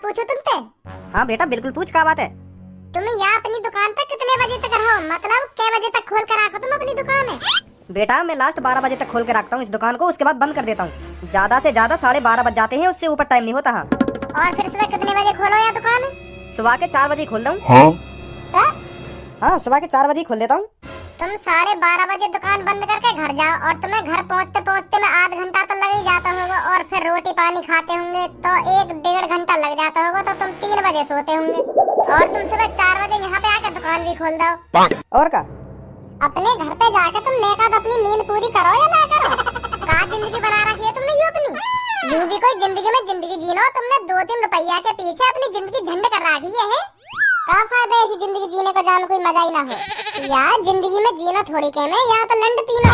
पूछूं तुमसे? हाँ बेटा बिल्कुल पूछ, क्या बात है? तुम यहाँ अपनी दुकान पे कितने बजे तक रहो? मतलब कै बजे तक खोल कर रखो तुम अपनी दुकान है? बेटा मैं लास्ट 12 बजे तक खोल के रखता हूँ इस दुकान को, उसके बाद बंद कर देता हूँ। ज्यादा से ज्यादा 12:30 बज जाते हैं, उससे ऊपर टाइम नहीं होता। हाँ। और फिर सुबह कितने बजे खोलो यह दुकान? सुबह के 4 बजे खोल दूँ। हाँ सुबह के 4 बजे खोल देता हूँ। तुम 12:30 बजे दुकान बंद करके घर जाओ और तुम्हें घर पहुँचते पहुँचते में आध घंटा तो लग ही जाता होगा, और फिर रोटी पानी खाते होंगे तो 1-1.5 घंटा लग जाता होगा, तो तुम 3 बजे सोते होंगे और तुम सुबह 4 बजे यहाँ पे आके दुकान भी खोल दो। और का अपने घर पे जाके तुम नेकाद अपनी नींद पूरी करो या ना करो? कहाँ जिंदगी बना रखी है तुमने यूं अपनी? यूं भी कोई जिंदगी में जिंदगी जीनो, तुमने 2-3 रुपया के पीछे अपनी जिंदगी झंड कर रखी है। क्या फायदा ऐसी जिंदगी जीने को जान कोई मजा ही ना हो? यार जिंदगी में जीना थोड़ी कहना है, यहाँ तो लंड पीना।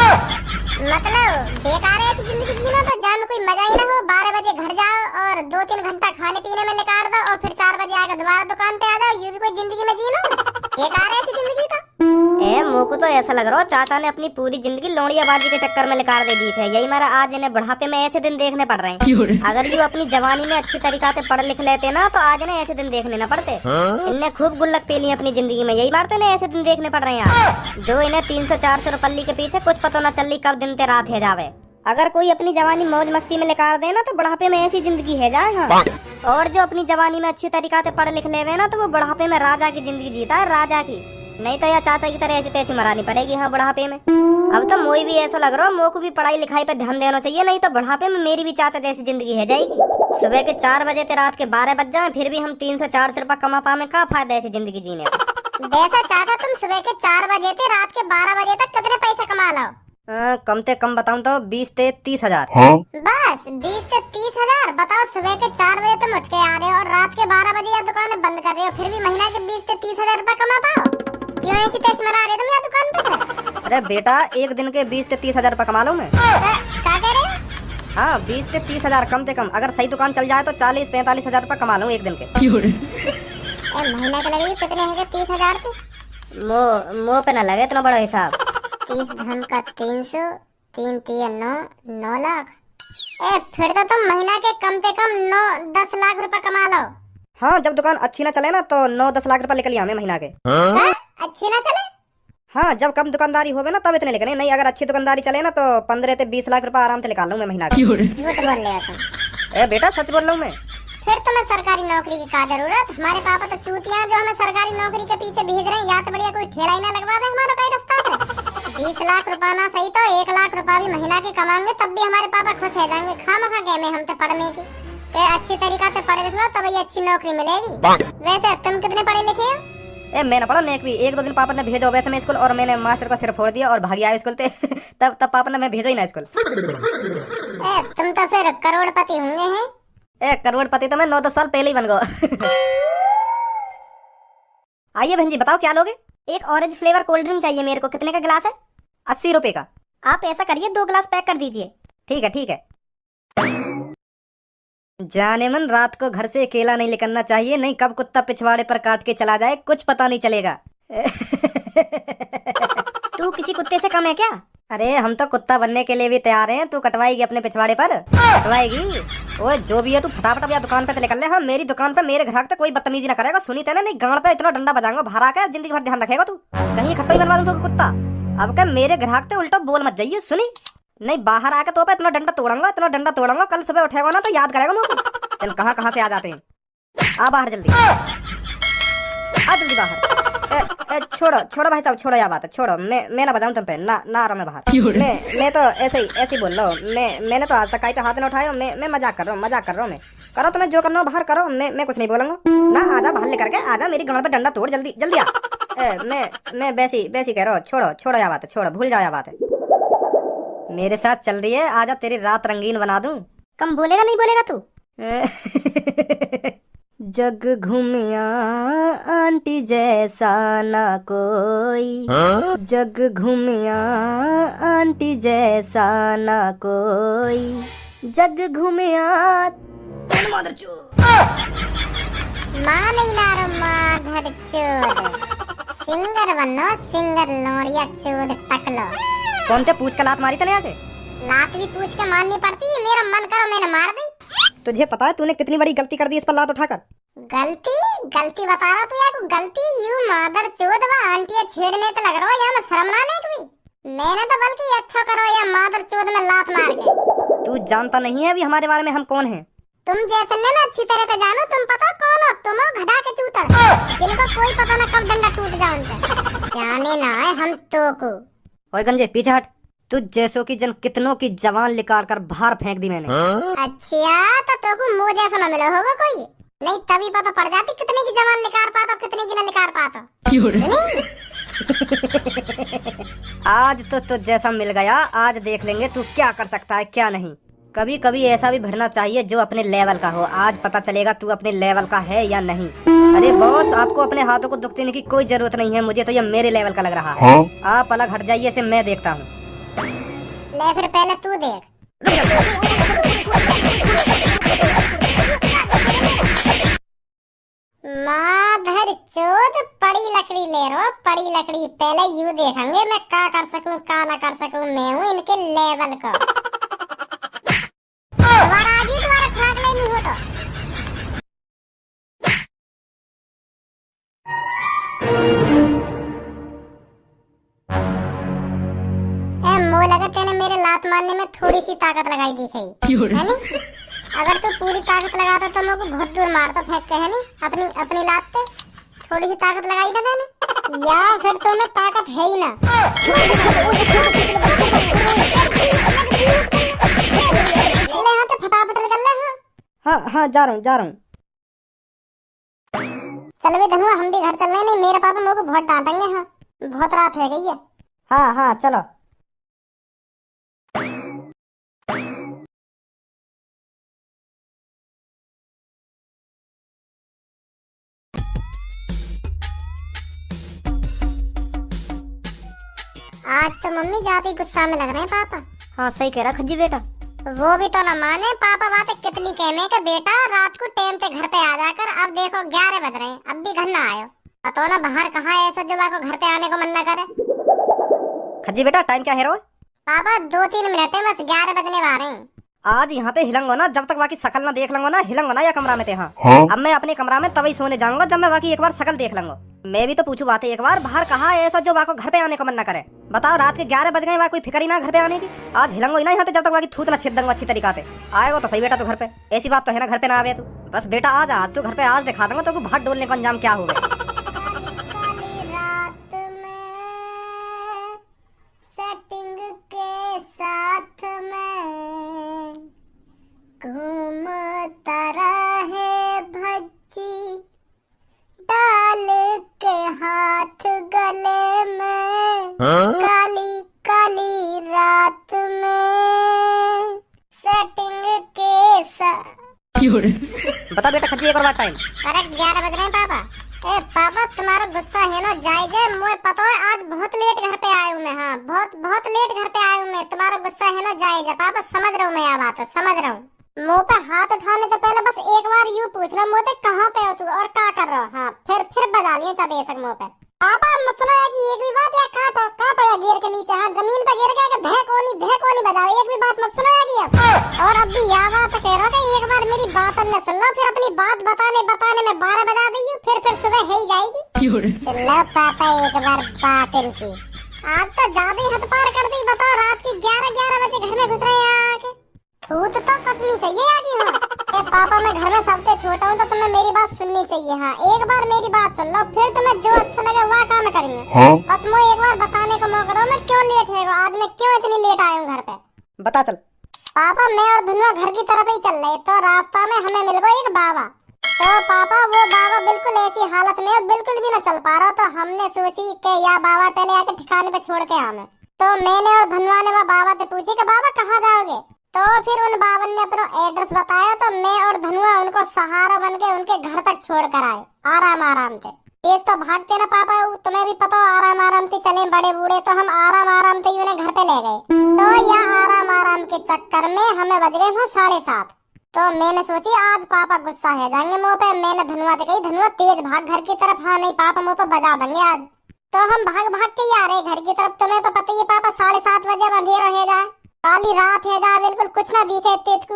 मतलब बेकार है ऐसी जिंदगी जीना, तो जान कोई मजा ही ना हो। 12 बजे घर जाओ और 2-3 घंटा खाने पीने में निकाल दो और फिर 4 बजे आकर दोबारा दुकान पे आ जाओ, ये भी कोई जिंदगी में जीना? बेकार है ऐसी जिंदगी तो। मोको तो ऐसा लग रहा है चाचा ने अपनी पूरी जिंदगी लौड़ियाबाजी के चक्कर में निकाल दे दी है। यही मेरा आज इन्हें बुढ़ापे में ऐसे दिन देखने पड़ रहे हैं। अगर ये अपनी जवानी में अच्छी तरीका से पढ़ लिख लेते ना तो आज इन्हें ऐसे दिन देखने न पड़ते। इन्हें खूब गुल्लक पी ली अपनी जिंदगी में, यही मारते ने ऐसे दिन देखने पड़ रहे हैं। जो इन्हें 300-400 रुपये के पीछे कुछ पता न चल कब दिन ते रात है जावे। अगर कोई अपनी जवानी मौज मस्ती में निकाल दे ना तो बुढ़ापे में ऐसी जिंदगी है जाए। हाँ। और जो अपनी जवानी में अच्छी तरीका से पढ़ लिख ले ना तो वो बुढ़ापे में राजा की जिंदगी जीता है, राजा की। नहीं तो या चाचा की तरह ऐसी तैसी मरानी पड़ेगी। हाँ बुढ़ापे में अब तो मोई भी ऐसा लग रहा है, मोको भी पढ़ाई लिखाई पे ध्यान देना चाहिए, नहीं तो बुढ़ापे में मेरी भी चाचा जैसी जिंदगी है जाएगी। सुबह के 4 बजे से रात के 12 बज जाए फिर भी हम 300-400 रुपये कमा पाए, क्या फायदा ऐसी जिंदगी जीने का? वैसा चाचा तुम सुबह के 4 बजे से रात के 12 बजे तक कितने पैसे कमा लो? कम से कम बताऊं तो 20 से 30 हजार। बस 20 से 30 हजार? बताओ सुबह के 4 बजे तुम उठ के आ रहे हो और रात के 12 बजे यह दुकान बंद कर रहे हो, फिर भी महीना के 20 से 30 हजार रुपए कमा पाओ? क्यों ऐसी तैसी मरा रहे तुम यहाँ दुकान पे? अरे बेटा एक दिन के 20 से 30 हजार रुपए कमा लो मैं। क्या कह रहे हो? हाँ 20 से 30 हजार कम से कम, अगर सही दुकान चल जाए तो 40-45 हजार रुपए कमा लूँ एक दिन के। महीना के लगे कितने है 30 हजार के? मुँह पे न लगे इतना बड़ा हिसाब। 30 धन का 300, 3 3 9 लाख। फिर तो तुम महीना के कम से कम 9-10 लाख रुपए कमा लो। हाँ जब दुकान अच्छी ना चले ना तो 9-10 लाख रुपए निकल हमें महीना के। अच्छी ना चले? हाँ जब कम दुकानदारी होवे ना तब इतने निकले, नहीं अगर अच्छी दुकानदारी चले ना तो 15 से 20 लाख रुपए आराम से निकाल लूँ मैं महीना के। झूठ बोल रहे हो तुम। बेटा सच बोल रहा हूँ मैं। फिर तुम्हें सरकारी नौकरी की क्या जरूरत? हमारे पापा तो चूतियां जो हमें सरकारी नौकरी के पीछे भेज रहे हैं, या तो बढ़िया कोई ठेला ही ना लगवा दे हमारा कहीं रास्ता पे। 20 लाख रुपया ना सही तो 1 लाख रुपया भी महीना के कमाएंगे तब भी हमारे पापा खुश हो जाएंगे। खामखा गए में हम तो पढ़ने की, तो अच्छी तरीका से पढ़े लिख लो तब ये अच्छी नौकरी मिलेगी। वैसे तुम कितने पढ़े लिखे हो? मैंने पढ़ा नेक भी। 1-2 दिन पापा ने भेजा वैसे मैं स्कूल, और मैंने मास्टर का सिर फोड़ दिया और भाग गया स्कूल से। तब पापा ने मैं भेजा ही ना स्कूल। तुम तो फिर करोड़पति होंगे हैं। करोड़पति तो मैं 9-10 साल पहले ही बन गया। आइए बहन जी बताओ क्या लोगे? एक ऑरेंज फ्लेवर कोल्ड ड्रिंक चाहिए मेरे को। कितने का गिलास है? 80 रुपए का। आप ऐसा करिए 2 गिलास पैक कर दीजिए। ठीक है ठीक है। जाने मन रात को घर से अकेला नहीं निकलना चाहिए, नहीं कब कुत्ता पिछवाड़े पर काट के चला जाए कुछ पता नहीं चलेगा। तू किसी कुत्ते से कम है क्या? अरे हम तो कुत्ता बनने के लिए भी तैयार हैं। तू कटवाएगी अपने पिछवाड़े पर? कटवाएगी? ओए जो भी है तू फटाफट अब दुकान पे तो निकल ले। हाँ मेरी दुकान पे मेरे ग्राहक तक कोई बदतमीजी ना करेगा, सुनी तेने? नहीं गांड पे इतना डंडा बजाऊंगा बाहर आकर, जिंदगी भर ध्यान रखेगा तू। कहीं खट्टा ही बनवा दूं तो कुत्ता। अब क्या मेरे ग्राहक से उल्टा बोल मत जाइए, सुनी? नहीं बाहर आकर तो पे इतना डंडा तोड़ूंगा, कल सुबह उठेगा ना तो याद करेगा मुझे। चल कहाँ से आ जाते हैं, आ बाहर जल्दी, आ जल्दी बाहर। छोड़ो भाई साहब, छोड़ो, या बात है, छोड़ो। मैं ना बजाऊं तुम पे, ना आ रहा मैं बाहर। मैं तो ऐसे ही बोल रहा हूँ। मैंने तो आज तक कहीं पे हाथ न उठाया। मैं मजाक कर रहा हूँ मैं। करो तुम्हें जो करना हो बाहर करो, मैं कुछ नहीं बोलूंगा ना। आजा बाहर लेकर के आजा, मेरी गांड पे डंडा तोड़, जल्दी आ। मैं वैसी कह रहा हूँ। छोड़ो या बात है, छोड़ो, भूल जाओ या बात है। मेरे साथ चल रही है, आजा तेरी रात रंगीन बना दूं। कम बोलेगा नहीं बोलेगा तू? जग घूमिया आंटी जैसा ना कोई, जग घूमिया आंटी जैसा ना कोई, जग घूमिया। माँ नहीं नारो माधर चोद, सिंगर बनो सिंगर, लोरिया चोद टकलो। कौन ते पूछ का लात मारी तने आके? लात भी पूछ के मारनी पड़ती है, मेरा मन करो मैंने मार दी। तुझे पता है तूने कितनी बड़ी गलती कर दी इस पर लात उठाकर? गलती गलती बता रहा तू यार, गलती यू मादर चोद वा आंटिया छेड़ने तो लग रहा हो, यहाँ में शर्म ना नहीं कोई। मैंने तो बल्कि अच्छा करो या मादर चोद में लात मार के। तू जानता नहीं है अभी हमारे बारे में हम कौन हैं? तुम जैसे ने मैं अच्छी तरह से जानू, तुम पता कौन हो? तुम हो गधा के चूतर, जिनको कोई पता ना कब डंडा टूट जाए उनका। जाने ना है हम तो को। ओए गंजे पीछे हट, तुझ जैसों की जन कितनों की जवान निकाल कर बाहर फेंक दी मैंने। अच्छा तो को मुँह जैसा न मिला होगा कोई, नहीं तभी पता पड़ जाती कितने की जवान निकाल पाता कितने की न निकाल पाता। आज तो तुझ जैसा मिल गया, आज देख लेंगे तू क्या कर सकता है क्या नहीं। कभी कभी ऐसा भी भिड़ना चाहिए जो अपने लेवल का हो, आज पता चलेगा तू अपने लेवल का है या नहीं। अरे बॉस, आपको अपने हाथों को दुख देने की कोई जरूरत नहीं है, मुझे तो ये मेरे लेवल का लग रहा है। आप अलग हट जाइए, इसे मैं देखता हूँ। ले फिर पहले तू देख। माधर चोद पड़ी लकड़ी ले रो, पड़ी लकड़ी पहले यू देखेंगे मैं क्या कर सकूं क्या ना कर सकूं, मैं हूँ इनके लेवल का। दोबारा आगे दोबारा खुराक लेनी हो तो मुँह लगा तेने मेरे लात मारने में थोड़ी सी ताकत लगाई दिखाई है नी? अगर तू पूरी ताकत लगाता तो मेरे को बहुत दूर मारता फेंक के, है नी? अपनी अपनी लात पे थोड़ी सी ताकत लगाई ना मैंने, या फिर तुम्हें ताकत है ही ना। तो फटाफट निकल ले। हाँ हाँ जा रहा हूँ। चल भी धनुआ, हम भी घर चल रहे। नहीं मेरे पापा मेरे को बहुत डांटेंगे। हाँ बहुत रात हो गई है। हाँ हाँ चलो। आज तो मम्मी ज्यादा ही गुस्सा में लग रहे हैं पापा। हाँ सही कह रहा खज्जी बेटा। वो भी तो न माने पापा, बातें कितनी कहने का बेटा, रात को टाइम पे घर पे आ जाकर अब देखो 11 बज रहे हैं, अब भी घर ना आयो। तो ना बाहर कहाँ है ऐसा जो को घर पे आने को मन न करे। खज्जी बेटा टाइम क्या है रो? पापा 2-3 मिनट है बस, 11 बजने वाले हैं। आज यहाँ पे हिलंगो ना, जब तक बाकी शकल ना देख लूंगा ना, हिलंगो ना या कमरा में ते। हाँ अब मैं अपने कमरा में तभी सोने जाऊंगा जब मैं बाकी एक बार शकल देख लूंगा। मैं भी तो पूछू बातें एक बार, बाहर कहाँ है ऐसा जो बाको घर पे आने को मन न करे? बताओ, रात के 11 बज गए, वहाँ कोई फिक्र ही ना घर पे आने की। आज हिलंगो ही ना यहाँ जब तक बाकी थूत ना छेद दूंगा अच्छी तरीका से। आएगा तो सही बेटा तू घर पे, ऐसी बात तो है ना घर पे ना आवे तू। बस बेटा आज तू घर पे, आज दिखा दूंगा तो भाग डोलने का अंजाम क्या होगा। घूमता रहे भज्जी डाल के हाथ गले में, काली काली रात में सेटिंग के साथ। बता बेटा खज्जी एक और बार टाइम। करेक्ट 11 बज रहे हैं पापा। ए पापा तुम्हारा गुस्सा है ना जायज है, मुझे पता है आज बहुत लेट घर पे आया हूँ मैं। हाँ बहुत लेट घर पे आया हूँ मैं, तुम्हारा गुस्सा है ना जायज है पापा, समझ रहा हूँ मैं यह बात, समझ रहा हूँ। मुंह पे हाथ उठाने तो पहले बस एक बार यूँ पूछना मुँह पे कहाँ पे हो तू और क्या कर रहा हो। हाँ फिर बजा लिया चाहे बेशक मुँह पे। पापा मसला है कि एक भी बात या काटो या गिर के नीचे, हाँ जमीन पे गिर गया धे कोनी बजाओ, एक भी बात मत सुनो यार। और अब भी यह बात कह रहा कि एक बार मेरी बात न सुन लो, फिर अपनी बात बताने में 12 बजा दी, फिर सुबह है ही जाएगी। सुन लो पापा एक बार बात इनकी, आज तो ज्यादा ही हद पार कर दी। बताओ रात की 11 बजे घर में घुस रहे हैं आके, थूत तो कटनी चाहिए आगे। हाँ पापा मैं घर में सबसे छोटा हूँ तो तुम्हें मेरी बात सुननी चाहिए। हाँ एक बार मेरी बात सुन लो, फिर तुम्हें जो अच्छा लगे वह काम करेंगे। बस मुझे एक बार बताने का मौका दो, मैं क्यों लेट है आज, मैं क्यों इतनी लेट आया हूँ घर पे। बता चल। पापा मैं और धुनुआ घर की तरफ ही चल रहे तो रास्ता में हमें मिल गया एक बाबा। तो पापा वो बाबा बिल्कुल ऐसी हालत में बिल्कुल भी न चल पा रहा, तो हमने सोची कि या बाबा पहले आके ठिकाने पे छोड़ के हमें। तो मैंने और धुनुआ ने वो बाबा से पूछे कि बाबा कहाँ जाओगे। तो फिर उन बाबा ने अपना एड्रेस बताया, तो मैं और धनुआ उनको सहारा बन के उनके घर तक छोड़ कर आए आराम से। तेज तो भागते ना पापा, तुम्हें भी पता हो आराम से चले बड़े बूढ़े, तो हम आराम से उन्हें घर पे ले गए। तो यह आराम के चक्कर में हमें बज गए हैं 7:30। तो मैंने सोची आज पापा गुस्सा है जाएंगे मुँह पे। मैंने धनुआ से कही धनुआ तेज भाग घर की तरफ। हाँ नहीं पापा मुँह पे बजा देंगे आज। तो हम भाग के ही आ रहे घर की तरफ। तुम्हें तो पता ही है पापा 7:30 बजे अंधेरा है जाए, काली रात है जा, बिल्कुल कुछ ना दिखे तेज को।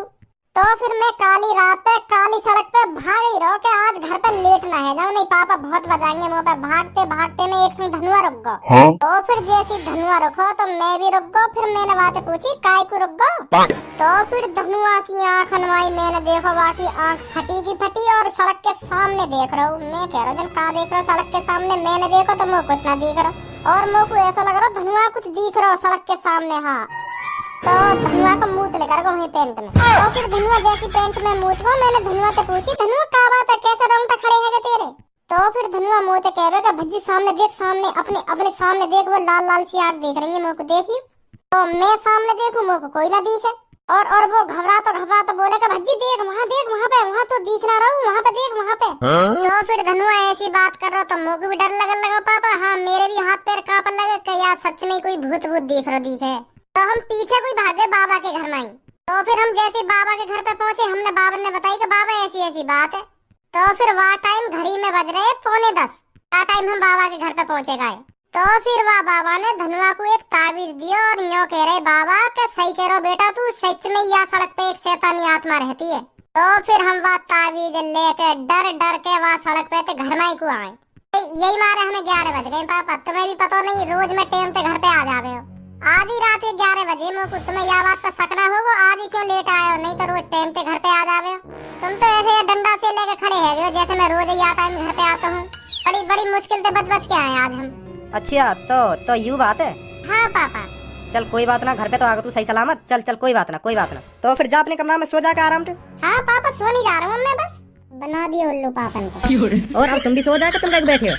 तो फिर मैं काली रात पे काली सड़क पे भाग ही रहा कि आज घर रह जाऊं, नहीं पापा बहुत बजाएंगे मुंह पे। भागते भागते में एक संग धनुआ रुक गो। तो फिर जैसी धनुआ रुको तो मैं भी रुक गो। फिर मैंने बात पूछी काय को रुक गो। तो फिर धनुआ की आंख हनवाई, मैंने देखो बाकी आंख फटी की फटी और सड़क के सामने देख रहा हूँ। मैं कह रहा हूँ कहाँ देख रहा हूँ, सड़क के सामने। मैंने देखो तो मुँह कुछ ना दिख रहा और मुँह को ऐसा लग रहा धनुआ कुछ दिख रहा सड़क के सामने। हाँ तो धनुआ को मूत लेकर गो वही पेंट में। तो फिर धनुआ जैसी पेंट में मूत को, मैंने धनुआ से पूछी धनुआ क्या बात है, कैसे रोंगटा खड़े है तेरे। तो फिर धनुआ मुँह से कह रहा है भज्जी सामने देख, सामने अपने अपने सामने देख, वो लाल लाल सी आग देख रही है मुँह को देखी। तो मैं सामने देखूं मुँह को कोई ना दिखे और वो घबरा तो बोलेगा भज्जी देख वहाँ पे, वहाँ तो दिख ना रहा हूँ, वहाँ पे देख वहाँ पे। तो फिर धनुआ ऐसी बात कर रहा तो मुँह को भी डर लगने लगा पापा। हाँ मेरे भी हाथ पैर कांपने लगे कि यार सच में कोई भूत दिखे। तो हम पीछे कोई भागे बाबा के घर में। तो फिर हम जैसे बाबा के घर पे पहुंचे, हमने बाबा ने बताई कि बाबा ऐसी बात है। तो फिर वह टाइम घड़ी में बज रहे 9:45। का टाइम हम बाबा के घर पे पहुंचे गए। तो फिर वह बाबा ने धनुआ को एक ताबीज दिया और यूं कह रहे बाबा के सही कह रहे बेटा, तू सच में यहाँ सड़क पे एक शैतानी आत्मा रहती है। तो फिर हम वह ताबीज लेके डर के वह सड़क पे घर में ही को आए। यही मारे हमें 11 बज गए पापा। तुम्हें भी पता नहीं रोज में टाइम पे घर पे आ जावे हो। आधी रात के 11 बजे मुझको तुम्हें यह बात पर शक ना होगा आज ही क्यों लेट आए हो, नहीं तो रोज टाइम पे घर पे आ जावे हो। तुम तो ऐसे डंडा से लेके खड़े है जैसे मैं रोज ही टाइम घर पे आता हूँ। बड़ी मुश्किल से बच के आए आज हम। अच्छा तो यूँ बात है। हाँ पापा। चल कोई बात ना, घर पे तो आ गया तू सही सलामत। चल कोई बात ना। तो फिर जा अपने कमरा में सो जाके आराम से। हाँ पापा सो नहीं जा रहा हूँ मैं, बस बना दिया उल्लू पापन को। और अब तुम भी सो जाके तुम बैठे हो।